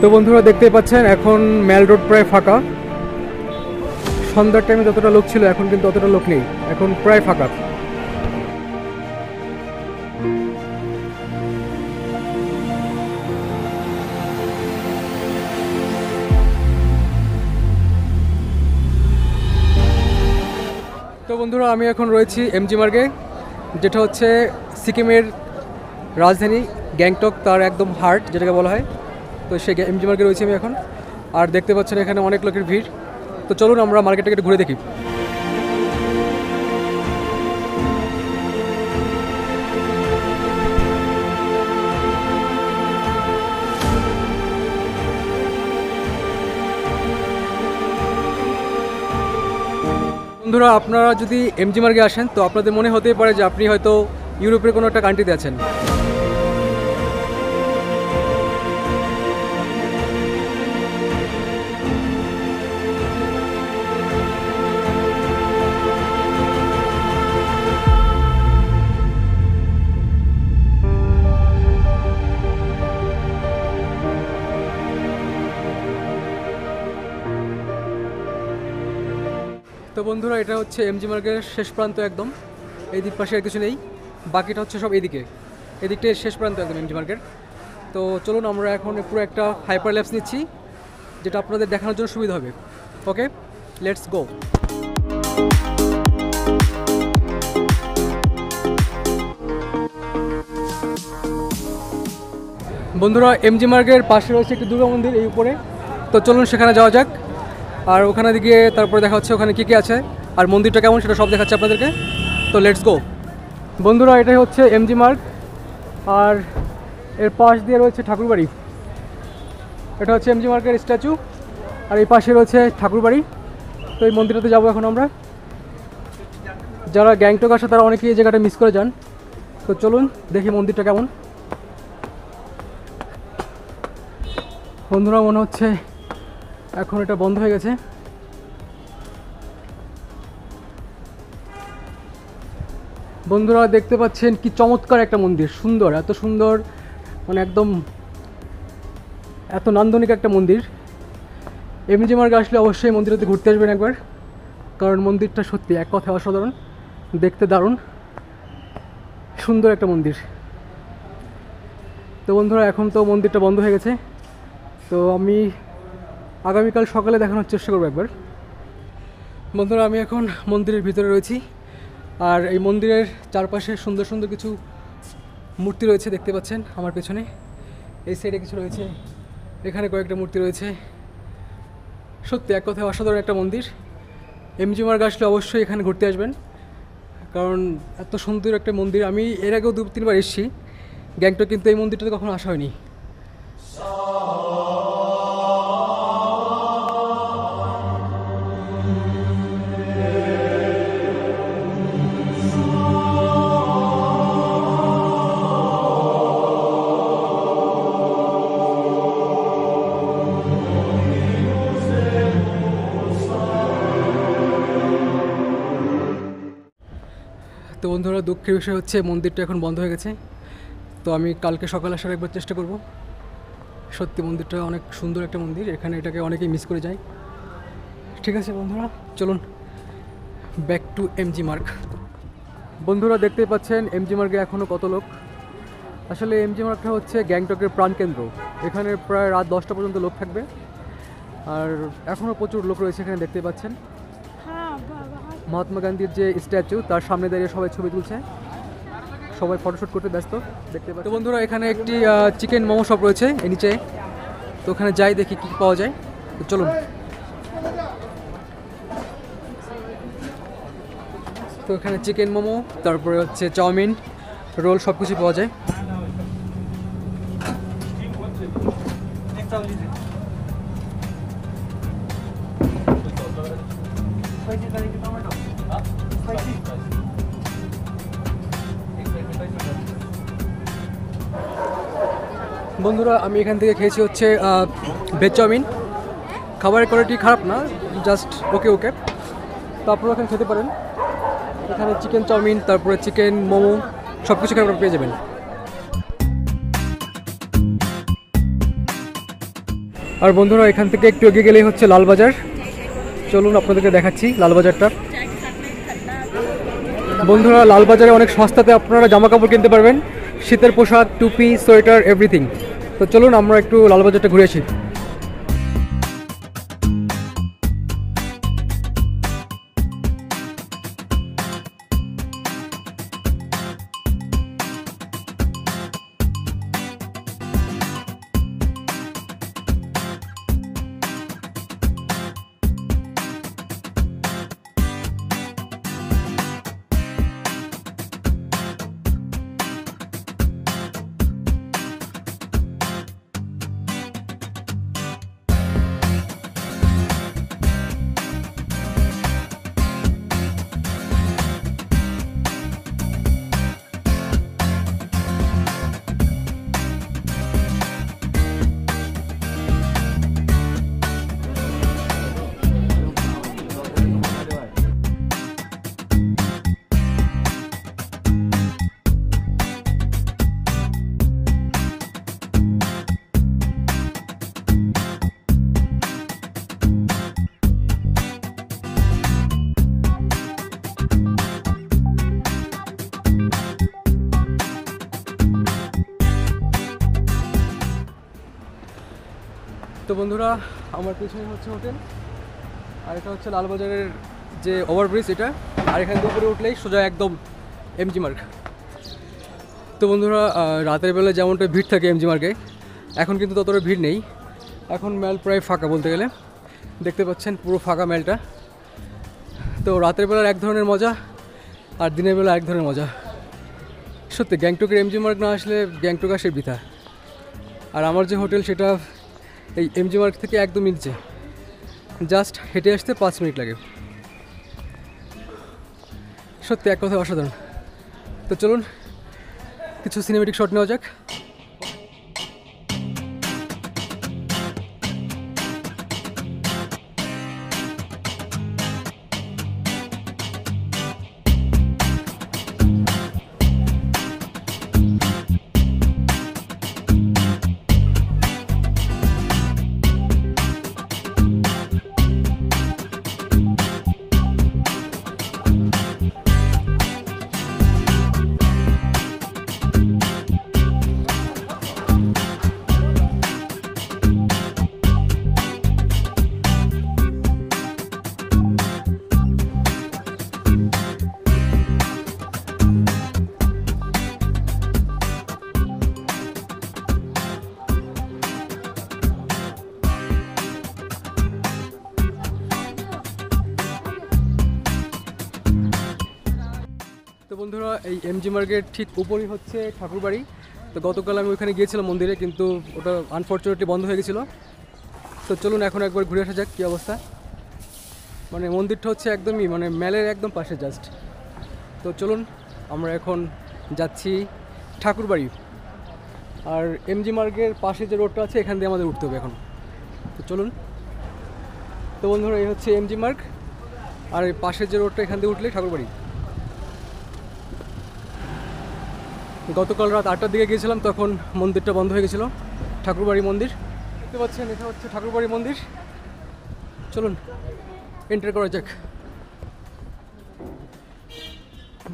তো বন্ধুরা দেখতেই পাচ্ছেন এখন মেল রোড প্রায় ফাঁকা। সন্ধ্যার টাইমে যতটা লোক ছিল এখন কিন্তু অতটা লোক নেই, এখন প্রায় ফাঁকা। তো বন্ধুরা আমি এখন রয়েছি এমজি মার্গে, যেটা হচ্ছে সিকিমের রাজধানী গ্যাংটক, তার একদম হার্ট যেটাকে বলা হয়। তো সেই এমজি মার্গে রয়েছি আমি এখন, আর দেখতে পাচ্ছেন এখানে অনেক লোকের ভিড়। তো চলুন আমরা মার্কেটটাকে একটু ঘুরে দেখি। বন্ধুরা আপনারা যদি এমজি মার্গে আসেন তো আপনাদের মনে হতেই পারে যে আপনি হয়তো ইউরোপের কোনো একটা কান্ট্রিতে আছেন। তো বন্ধুরা এটা হচ্ছে এমজি মার্গের শেষ প্রান্ত একদম, এই দিক পাশে আর কিছু নেই, বাকিটা হচ্ছে সব এদিকে, এদিকটাই শেষ প্রান্ত একদম এমজি মার্গের। তো চলুন আমরা এখন পুরো একটা হাইপার ল্যাপস নিচ্ছি, যেটা আপনাদের দেখানোর জন্য সুবিধা হবে। ওকে, লেটস গো। বন্ধুরা এমজি মার্গের পাশে রয়েছে একটি দুর্গা মন্দির এই উপরে, তো চলুন সেখানে যাওয়া যাক। আর ওখানে গিয়ে তারপরে দেখা হচ্ছে ওখানে কী কী আছে আর মন্দিরটা কেমন সেটা সব দেখাচ্ছে আপনাদেরকে। তো লেটস গো। বন্ধুরা এটাই হচ্ছে এমজি মার্গ, আর এর পাশ দিয়ে রয়েছে ঠাকুরবাড়ি। এটা হচ্ছে এমজি মার্গের স্ট্যাচু, আর এই পাশে রয়েছে ঠাকুরবাড়ি। তো এই মন্দিরটাতে যাবো এখন আমরা। যারা গ্যাংটক আসে তারা অনেকেই এই জায়গাটা মিস করে যান। তো চলুন দেখি মন্দিরটা কেমন। বন্ধুরা মনে হচ্ছে এখন এটা বন্ধ হয়ে গেছে। বন্ধুরা দেখতে পাচ্ছেন কি চমৎকার একটা মন্দির, সুন্দর, এত সুন্দর, মানে একদম এত নান্দনিক একটা মন্দির। এমজি মার্গে আসলে অবশ্যই মন্দিরটাতে ঘুরতে আসবেন একবার, কারণ মন্দিরটা সত্যি এক কথায় অসাধারণ, দেখতে দারুণ সুন্দর একটা মন্দির। তো বন্ধুরা এখন তো মন্দিরটা বন্ধ হয়ে গেছে, তো আমি আগামীকাল সকালে দেখানোর চেষ্টা করবো একবার। বন্ধুরা আমি এখন মন্দিরের ভিতরে রয়েছি, আর এই মন্দিরের চারপাশে সুন্দর সুন্দর কিছু মূর্তি রয়েছে, দেখতে পাচ্ছেন আমার পেছনে। এই সাইডে কিছু রয়েছে, এখানে কয়েকটা মূর্তি রয়েছে। সত্যি এক কথায় অসাধারণ একটা মন্দির। এমজি মার্গ আসলে অবশ্যই এখানে ঘুরতে আসবেন, কারণ এত সুন্দর একটা মন্দির। আমি এর আগেও 2-3 বার এসেছি গ্যাংটক, কিন্তু এই মন্দিরটাতে কখনো আসা হয়নি। তো বন্ধুরা দুঃখের বিষয় হচ্ছে মন্দিরটা এখন বন্ধ হয়ে গেছে, তো আমি কালকে সকালে আসার একবার চেষ্টা করব। সত্যি মন্দিরটা অনেক সুন্দর একটা মন্দির, এখানে এটাকে অনেকেই মিস করে যায়। ঠিক আছে বন্ধুরা, চলুন ব্যাক টু এমজি মার্গ। বন্ধুরা দেখতেই পাচ্ছেন এমজি মার্গে এখনও কত লোক। আসলে এমজি মার্গটা হচ্ছে গ্যাংটকের প্রাণকেন্দ্র, এখানে প্রায় রাত 10টা পর্যন্ত লোক থাকবে, আর এখনও প্রচুর লোক রয়েছে এখানে, দেখতেই পাচ্ছেন। মহাত্মা গান্ধীর যে স্ট্যাচু তার সামনে দাঁড়িয়ে সবাই ছবি তুলছে, সবাই ফটোশ্যুট করতে ব্যস্ত, দেখতে পাচ্ছেন। তো বন্ধুরা এখানে একটি চিকেন মোমো শপ রয়েছে এই নিচে, তো ওখানে যাই দেখি কী পাওয়া যায়। তো চলুন। তো এখানে চিকেন মোমো, তারপরে হচ্ছে চাউমিন, রোল সব কিছু পাওয়া যায়। বন্ধুরা আমি এখান থেকে খেয়েছি হচ্ছে ভেজ চাউমিন। খাবারের কোয়ালিটি খারাপ না, জাস্ট ওকে ওকে। তো আপনারা এখানে খেতে পারেন। এখানে চিকেন চাউমিন, তারপরে চিকেন মোমো সব কিছু আপনারা পেয়ে যাবেন। আর বন্ধুরা এখান থেকে একটু এগিয়ে গেলেই হচ্ছে লালবাজার। চলুন আপনাদেরকে দেখাচ্ছি লালবাজারটা। বন্ধুরা লালবাজারে অনেক সস্তাতে আপনারা জামা কাপড় কিনতে পারবেন, শীতের পোশাক, টুপি, সোয়েটার, এভরিথিং। তো চলুন আমরা একটু লালবাজারটা ঘুরে আসি। তো বন্ধুরা আমার পিছনে হচ্ছে হোটেল, আর এটা হচ্ছে লালবাজারের যে ওভারব্রিজ এটা, আর এখান থেকে উপরে উঠলেই সোজা একদম এমজি মার্গ। তো বন্ধুরা রাতের বেলা যেমনটা ভিড় থাকে এমজি মার্গে, এখন কিন্তু ততটা ভিড় নেই। এখন মেল প্রায় ফাঁকা বলতে গেলে, দেখতে পাচ্ছেন পুরো ফাঁকা মেলটা। তো রাতের বেলার এক ধরনের মজা, আর দিনের বেলা এক ধরনের মজা। সত্যি গ্যাংটকের এমজি মার্গ না আসলে গ্যাংটক আসে বৃথা। আর আমার যে হোটেল সেটা এই এমজি মার্গ থেকে একদম নিচে, জাস্ট হেঁটে আসতে 5 মিনিট লাগে। সত্যি এক কথা অসাধারণ। তো চলুন কিছু সিনেমেটিক শট নেওয়া যাক। তো বন্ধুরা এই এমজি মার্গের ঠিক উপরেই হচ্ছে ঠাকুরবাড়ি। তো গতকাল আমি ওইখানে গিয়েছিলাম মন্দিরে, কিন্তু ওটা আনফর্চুনেটলি বন্ধ হয়ে গেছিলো। তো চলুন এখন একবার ঘুরে আসা যাক কী অবস্থা। মানে মন্দিরটা হচ্ছে একদমই মানে মেলের একদম পাশে জাস্ট। তো চলুন আমরা এখন যাচ্ছি ঠাকুরবাড়ি। আর এমজি মার্গের পাশে যে রোডটা আছে এখান দিয়ে আমাদের উঠতে হবে এখন। তো চলুন। তো বন্ধুরা এই হচ্ছে এমজি মার্গ, আর এই পাশের যে রোডটা এখান দিয়ে উঠলে ঠাকুরবাড়ি। গতকাল রাত 8টার দিকে গিয়েছিলাম, তখন মন্দিরটা বন্ধ হয়ে গেছিলো, ঠাকুরবাড়ি মন্দির। দেখতে পাচ্ছেন এটা হচ্ছে ঠাকুরবাড়ি মন্দির। চলুন এন্টার করা যাক।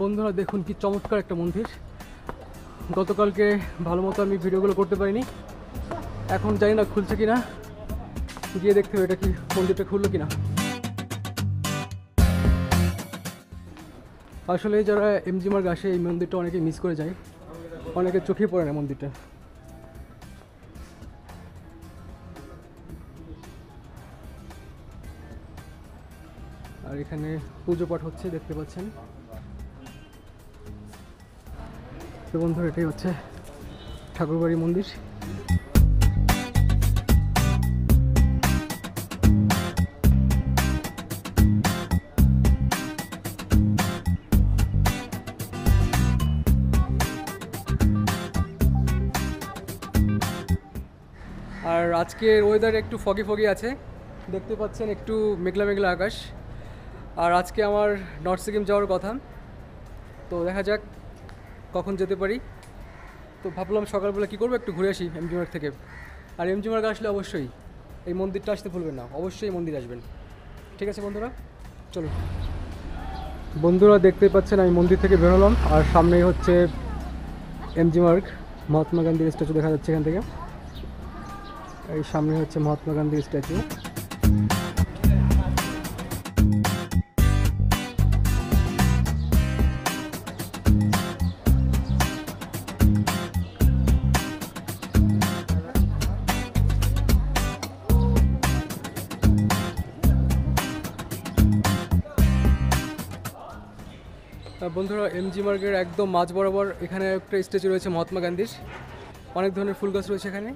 বন্ধুরা দেখুন কি চমৎকার একটা মন্দির। গতকালকে ভালো মতো আমি ভিডিওগুলো করতে পারিনি, এখন জানি না খুলছে কিনা, গিয়ে দেখতে হবে এটা কি মন্দিরটা খুললো কিনা। আসলে যারা এমজি মার্গ আসে এই মন্দিরটা অনেকে মিস করে যায়, অনেকে চোখে পড়ে না মন্দিরটা। আর এখানে পুজো পাঠ হচ্ছে দেখতে পাচ্ছেন। তো বন্ধুরা এটাই হচ্ছে ঠাকুরবাড়ি মন্দির। আর আজকের ওয়েদার একটু ফগি ফগি আছে, দেখতে পাচ্ছেন একটু মেঘলা মেঘলা আকাশ। আর আজকে আমার নর্থ সিকিম যাওয়ার কথা, তো দেখা যাক কখন যেতে পারি। তো ভাবলাম সকালবেলা কী করবো, একটু ঘুরে আসি এমজি মার্গ থেকে। আর এমজি মার্গ আসলে অবশ্যই এই মন্দিরটা আসতে ভুলবেন না, অবশ্যই এই মন্দিরে আসবেন। ঠিক আছে বন্ধুরা, চলুন। বন্ধুরা দেখতেই পাচ্ছেন আমি মন্দির থেকে বেরোলাম, আর সামনেই হচ্ছে এমজি মার্গ, মহাত্মা গান্ধীর স্ট্যাচু দেখা যাচ্ছে এখান থেকে। এই সামনে হচ্ছে মহাত্মা গান্ধীর স্ট্যাচু। বন্ধুরা এমজি মার্গের একদম মাঝ বরাবর এখানে একটা স্ট্যাচু রয়েছে মহাত্মা গান্ধীর, অনেক ধরনের ফুল গাছ রয়েছে এখানে।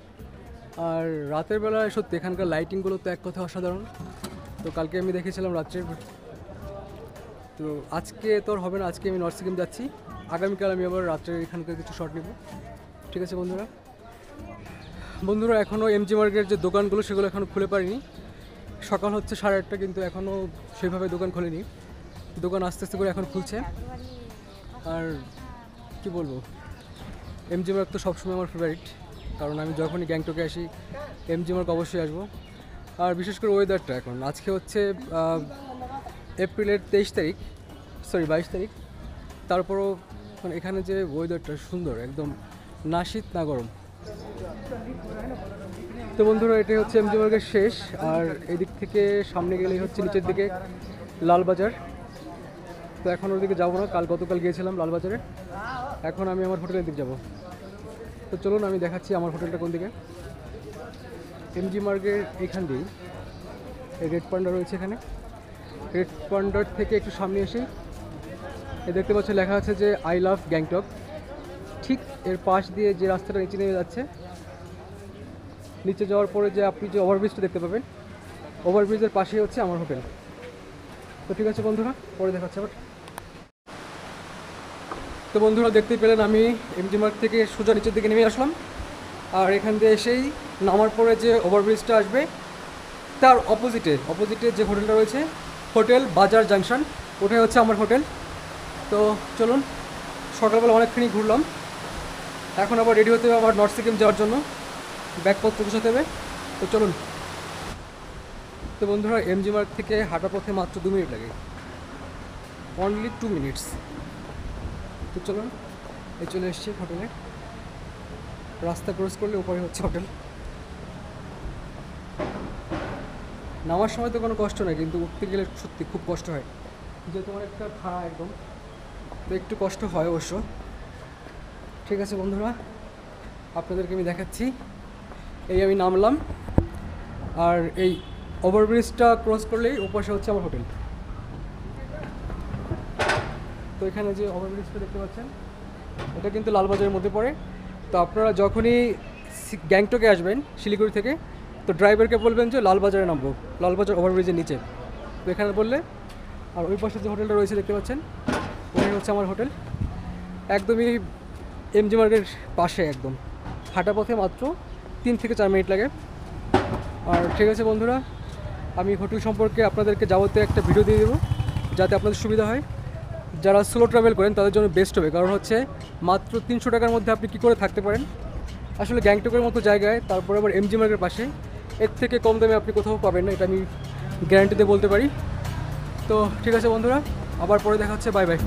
আর রাতের বেলায় সত্যি এখানকার লাইটিংগুলো তো এক কথা অসাধারণ। তো কালকে আমি দেখেছিলাম রাত্রে, তো আজকে তোর হবে না, আজকে আমি নর্থ সিকিম যাচ্ছি, আগামীকাল আমি আবার রাত্রে এখানকার কিছু শট নেব। ঠিক আছে বন্ধুরা, বন্ধুরা এখনও এমজি মার্গের যে দোকানগুলো সেগুলো এখনও খুলে পারিনি। সকাল হচ্ছে 8:30, কিন্তু এখনও সেভাবে দোকান খোলেনি। দোকান আস্তে আস্তে করে এখন খুলছে। আর কি বলবো, এমজি মার্গ তো সবসময় আমার ফেভারিট, কারণ আমি যখনই গ্যাংটকে আসি এমজি মার্গ অবশ্যই আসবো। আর বিশেষ করে ওয়েদারটা এখন, আজকে হচ্ছে এপ্রিলের 22 তারিখ, তারপরও মানে এখানে যে ওয়েদারটা সুন্দর, একদম না শীত না গরম। তো বন্ধুরা এটাই হচ্ছে এমজি মার্গের শেষ, আর এদিক থেকে সামনে গেলেই হচ্ছে নিচের দিকে লালবাজার। তো এখন ওর দিকে যাবো না, গতকাল গিয়েছিলাম লালবাজারে, এখন আমি আমার হোটেলের দিকে যাব। তো চলুন আমি দেখাচ্ছি আমার হোটেলটা কোন দিকে। এমজি মার্গের এখান দিয়েই রেড পান্ডা রয়েছে এখানে। রেড পান্ডার থেকে একটু সামনে এসেই দেখতে পাচ্ছি লেখা আছে যে আই লাভ গ্যাংটক। ঠিক এর পাশ দিয়ে যে রাস্তাটা নিচে নেমে যাচ্ছে, নিচে যাওয়ার পরে যে আপনি যে ওভারব্রিজটা দেখতে পাবেন, ওভারব্রিজের পাশেই হচ্ছে আমার হোটেল। তো ঠিক আছে বন্ধুরা, পরে দেখাচ্ছে আবার। তো বন্ধুরা দেখতেই পেলেন আমি এমজি মার্গ থেকে সোজা নিচের দিকে নেমে আসলাম, আর এখান দিয়ে এসেই নামার পরে যে ওভারব্রিজটা আসবে তার অপোজিটে যে হোটেলটা রয়েছে, হোটেল বাজার জাংশন, ওটাই হচ্ছে আমার হোটেল। তো চলুন, সকালবেলা অনেকখানি ঘুরলাম, এখন আবার রেডি হতে হবে আবার নর্থ সিকিম যাওয়ার জন্য, ব্যাগপত্র গুছাতে হবে। তো চলুন। তো বন্ধুরা এমজি মার্গ থেকে হাঁটা পথে মাত্র 2 মিনিট লাগে, অনলি 2 মিনিটস। তো চলুন, এই চলে এসেছি হোটেলে, রাস্তা ক্রস করলে উপরে হচ্ছে হোটেল। নামার সময় তো কোনো কষ্ট নেই, কিন্তু উঠতে গেলে সত্যি খুব কষ্ট হয়, যেহেতু অনেকটা খাড়া একদম, তো একটু কষ্ট হয় অবশ্য। ঠিক আছে বন্ধুরা, আপনাদেরকে আমি দেখাচ্ছি। এই আমি নামলাম, আর এই ওভারব্রিজটা ক্রস করলেই ওপাশে হচ্ছে আমার হোটেল। তো এখানে যে ওভারব্রিজটা দেখতে পাচ্ছেন, এটা কিন্তু লালবাজারের মধ্যে পড়ে। তো আপনারা যখনই গ্যাংটকে আসবেন শিলিগুড়ি থেকে, তো ড্রাইভারকে বলবেন যে লালবাজারে নামবো, লালবাজার ওভারব্রিজের নিচে। তো এখানে বললে, আর ওই পাশে যে হোটেলটা রয়েছে দেখতে পাচ্ছেন, ওখানে হচ্ছে আমার হোটেল, একদমই এমজি মার্গের পাশে, একদম হাঁটা পথে মাত্র 3 থেকে 4 মিনিট লাগে। আর ঠিক আছে বন্ধুরা, আমি হোটেল সম্পর্কে আপনাদেরকে যাবতীয় একটা ভিডিও দিয়ে দেবো, যাতে আপনাদের সুবিধা হয়। যারা স্লো ট্রাভেল করেন তাদের জন্য বেস্ট হবে, কারণ হচ্ছে মাত্র 300 টাকার মধ্যে আপনি কী করে থাকতে পারেন আসলে গ্যাংটকের মতো জায়গায়, তারপরে আবার এমজি মার্গের পাশে। এর থেকে কম দামে আপনি কোথাও পাবেন না, এটা আমি গ্যারান্টি দিয়ে বলতে পারি। তো ঠিক আছে বন্ধুরা, আবার পরে দেখা হচ্ছে, বাই বাই।